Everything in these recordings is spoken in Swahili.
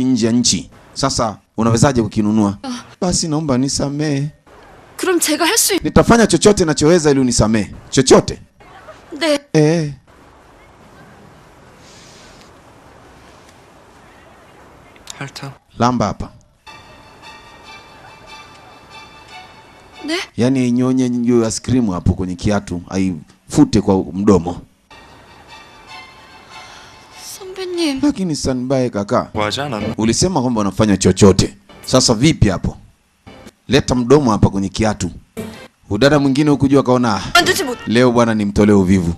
nje ya nchi. Sasa unawezaje kukinunua? Basi naomba nisamee. 그럼 제가 할 수 Nitafanya chochote nachoweza ili unisamee. Chochote? 네. 핥아. Lamba hapa. 네? Yaani inyonye hiyo ice cream hapo kwenye kiatu, aifute kwa mdomo. 선배님. Lakini Sanbae kaka, 뭐 하지 않았나? ulisema kwamba unafanya chochote. Sasa vipi hapo? Leta mdomo hapa kwenye kiatu. Udada mwingine ukujua kaona leo bwana nimtolee uvivu.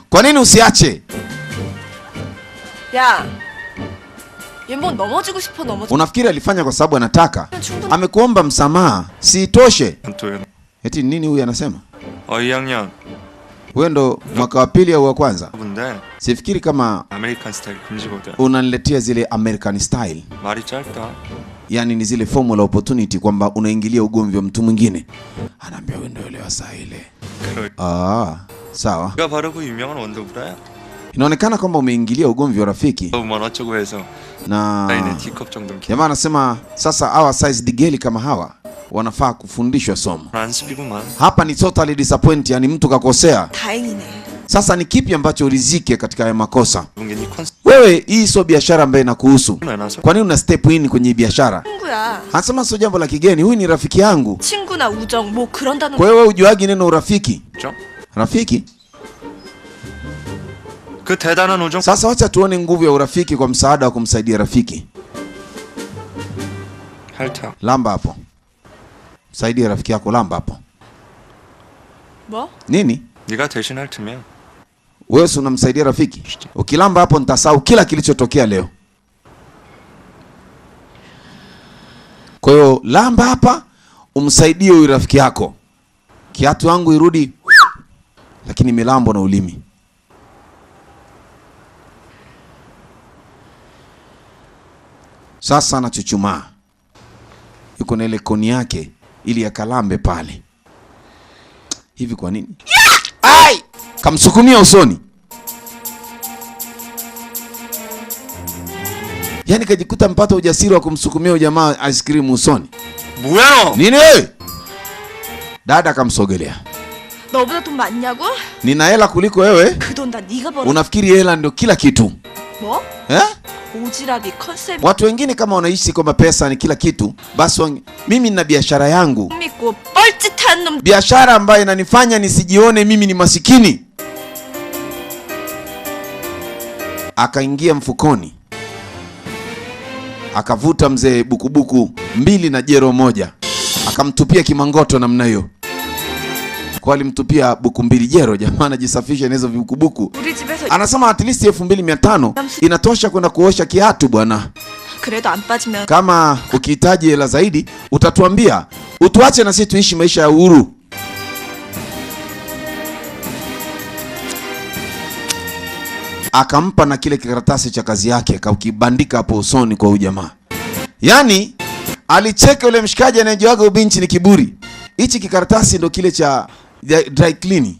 Kwa nini usiache? 야. 얘 뭐 넘어지고 싶어 넘어져. Unafikiri alifanya kwa sababu anataka? Amekuomba msamaha, si itoshe? Eti nini huyu anasema? 2학년. Wewe ndo mwaka wa pili au wa kwanza? 근데 Sifikiri kama 아메리칸 스타일 금지거든. unaniletea zile American style. 말이 짧다. Yani ni zile formula opportunity kwamba unaingilia ugomvi wa mtu mwingine. Anaambia wewe ndio elewa saa ile. Sawa. 내가 바로 그 유명한 원더브라야. Inaonekana kwamba umeingilia ugomvi wa rafiki. 너무 어쩌고 해서 Na 나이는 D컵 정도는 jamaa anasema sasa hawa size digeli kama hawa wanafaa kufundishwa somo. 안습이구만. Hapa ni totally disappoint, yani mtu kakosea. 다행이네. Sasa ni kipi ambacho ulizike katika haya makosa? 네 Wewe hii sio biashara ambayo inakuhusu. 컨셉. Kwa nini una step in kwenye biashara? 친구야. Anasema sio jambo la kigeni, huyu ni rafiki yangu. 친구나 우정 뭐 그런 단어. Kwa hiyo wewe ujuagi neno urafiki? 그죠? Rafiki? 그 대단한 우정. Sasa wacha tuone nguvu ya urafiki kwa msaada wa kumsaidia rafiki. 핥아. Lamba hapo. Saidia rafiki yako, lamba hapo. 뭐? Nini? 네가 대신 핥으면 Wewe unamsaidia rafiki? Ukilamba hapo nitasahau kila kilichotokea leo. Kwa hiyo lamba hapa umsaidie huyu rafiki yako. Kiatu yangu irudi lakini milambo na ulimi. Sasa anachuchumaa. Yuko na ile koni yake ili akalambe pale. Hivi kwa nini? Ai! Kamsukumia usoni. Yaani kajikuta mpata ujasiri wa kumsukumia ujamaa ice cream usoni. 뭐야? Nini wewe? Dada kamsogelea. 너보다 돈 많냐고? Nina hela kuliko wewe? 그 돈 다 네가 벌어. Unafikiri hela ndio kila kitu? 뭐? 오지랖이 컨셉. Watu wengine kama wanaishi kwamba pesa ni kila kitu, basi mimi nina biashara yangu. 믿고 뻘짓한 놈. Biashara ambayo inanifanya nisijione mimi ni masikini. Akaingia mfukoni. Akavuta mzee bukubuku 2 na jero 1. Akamtupia kimangoto namna hiyo. Kwa alimtupia buku 2 jero, jamaa anajisafisha na hizo bukubuku. Anasema at least 2500 inatosha kwenda kuosha kiatu bwana. 그래도 안 빠지면 Kama ukihitaji hela zaidi utatuambia, utuache na sisi tuishi maisha ya uhuru. Akampa na kile kikaratasi cha kazi yake, akakibandika hapo usoni kwa ujamaa. Yaani alicheka yule mshikaji anayejiwaga ubinchi ni kiburi. Hichi kikaratasi ndo kile cha dry clean.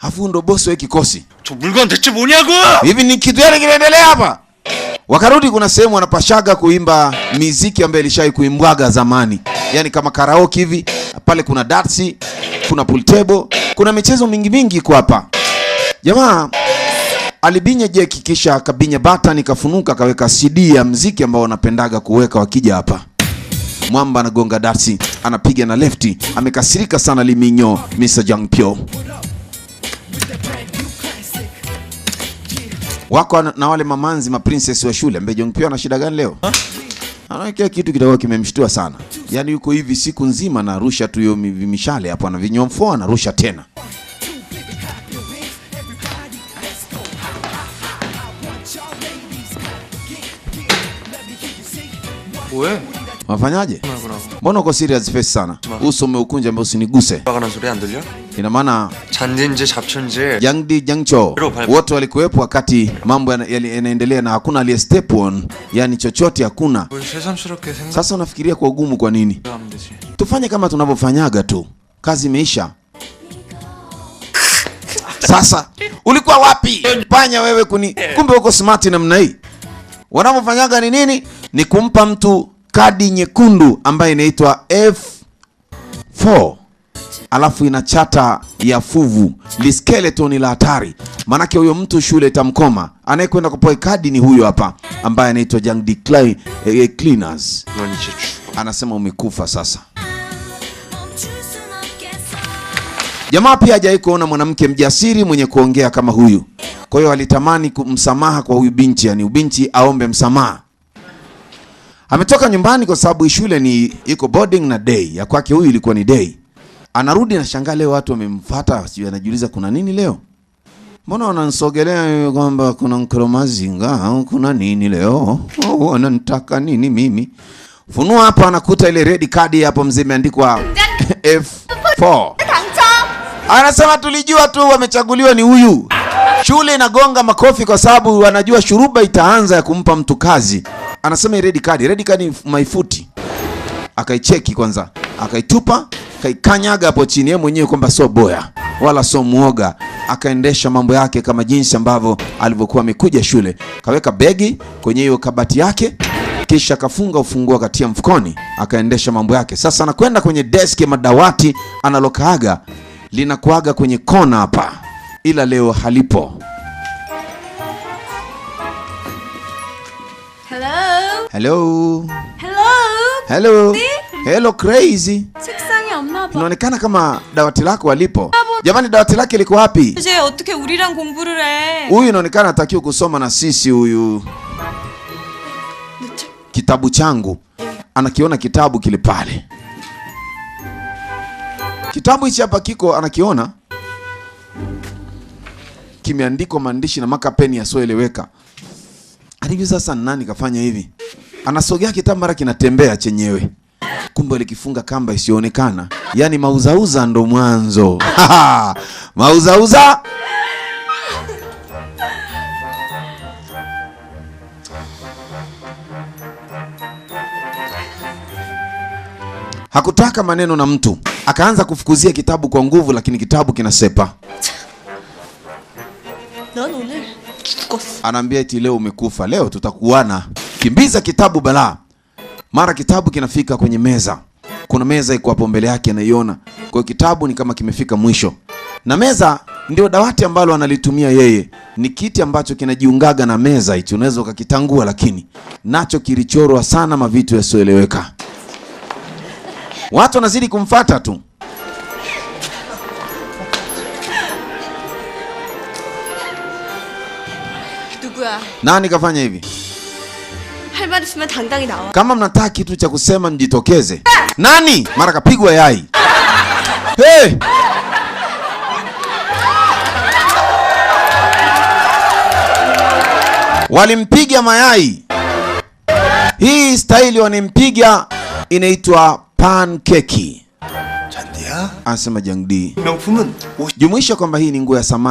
Afu ndo boss wa kikosi. 저 물건 대체 뭐냐고? Hivi ni kitu gani kinaendelea hapa? Wakarudi kuna sehemu wanapashaga kuimba miziki ambayo ilishai kuimbwaga zamani. Yaani kama karaoke hivi, pale kuna darts, kuna pool table, kuna michezo mingi kwa hapa. Jamaa alibinya jeki kisha akabinya button ikafunuka akaweka CD ya mziki ambao wanapendaga kuweka wakija hapa. Mwamba anagonga darts, anapiga na lefty, amekasirika sana Liminyo, Mr. Jangpyo. Wako na wale mamanzi ma princess wa shule. Mbe Jongpyo ana shida gani leo? Anakia kitu kidogo kimemshtua sana. Yaani yuko hivi siku nzima na rusha tu hiyo mishale hapo na vinyomfo anarusha tena. 뭐해? Wafanyaje? Mbona uko serious face sana? Uso umeukunja mbona usiniguse? 나가는 소리 안 들려? Ina maana 잔디인지 잡초인지 Yangdi Jangcho wote walikuwepo wakati mambo yanaendelea na hakuna aliye step on, yani chochote hakuna. 뭘 새삼스럽게 생각. Sasa unafikiria kwa ugumu kwa nini? Tufanye kama tunavyofanyaga tu. Kazi imeisha. Sasa ulikuwa wapi? Panya wewe kumbe uko smart namna hii. Wanavyofanyaga ni nini? Ni kumpa mtu kadi nyekundu ambayo inaitwa F4. Alafu ina chata ya fuvu, li skeleton la hatari. Manake huyo mtu shule itamkoma. Anayekwenda kupoa kadi ni huyo hapa ambaye anaitwa Jang D Cleaners. Anasema umekufa sasa. Jamaa pia hajawahi kuona mwanamke mjasiri mwenye kuongea kama huyu. Kwa hiyo alitamani kumsamaha kwa huyu binti, yani binti aombe msamaha. Ametoka nyumbani kwa sababu shule ni iko boarding na day. Ya kwake huyu ilikuwa ni day. Anarudi na shangaa leo watu wamemfuata, sio, anajiuliza kuna nini leo? Mbona wananisogelea kwamba kuna Nkoromazinga au kuna nini leo? Wananitaka nini mimi? Funua hapa anakuta ile red card hapo mzee imeandikwa F4. Anasema tulijua tu wamechaguliwa ni huyu. Shule inagonga makofi kwa sababu wanajua shuruba itaanza ya kumpa mtu kazi. Anasema red card maifuti. Akaicheki kwanza, akaitupa, kaikanyaga hapo chini yeye mwenyewe kwamba sio boya wala sio muoga. Akaendesha mambo yake kama jinsi ambavyo alivyokuwa amekuja shule. Kaweka begi kwenye hiyo kabati yake, kisha akafunga ufunguo akatia mfukoni, akaendesha mambo yake. Sasa anakwenda kwenye desk ya madawati analokaaga, linakuaga kwenye kona hapa, ila leo halipo. Hello. Hello crazy. 책상에 없나 봐. Inaonekana kama dawati lako halipo. Jamani, dawati lake liko wapi? 이제 어떻게 우리랑 공부를 해? Huyu inaonekana atakiwa kusoma na sisi huyu. Kitabu changu. Anakiona kitabu kile pale. Kitabu hichi hapa kiko anakiona. Kimeandikwa maandishi na makapeni yasioeleweka. Alivi sasa nani kafanya hivi? Anasogea kitabu mara kinatembea chenyewe. Kumbe likifunga kamba isionekana. Yaani mauzauza ndo mwanzo. Mauzauza. Hakutaka maneno na mtu. Akaanza kufukuzia kitabu kwa nguvu, lakini kitabu kinasepa. 넌 오늘 죽었어. Anaambia eti leo umekufa, leo tutakuana. Kimbiza kitabu balaa. Mara kitabu kinafika kwenye meza. Kuna meza iko hapo mbele yake anaiona. Kwa kitabu ni kama kimefika mwisho. Na meza ndio dawati ambalo analitumia yeye. Ni kiti ambacho kinajiungaga na meza hicho, unaweza ukakitangua, lakini nacho kilichorwa sana mavitu yasioeleweka. Watu wanazidi kumfuata tu. 누구야? Nani kafanya hivi? 할 말 있으면 당당히 나와. Kama mnataka kitu cha kusema mjitokeze. Nani? Mara kapigwa yai. Hey! Walimpiga mayai. Hii staili wanimpiga inaitwa pancake. 잔디야? Anasema Jang D. 명품은 Jumuisha kwamba hii ni nguo ya samani.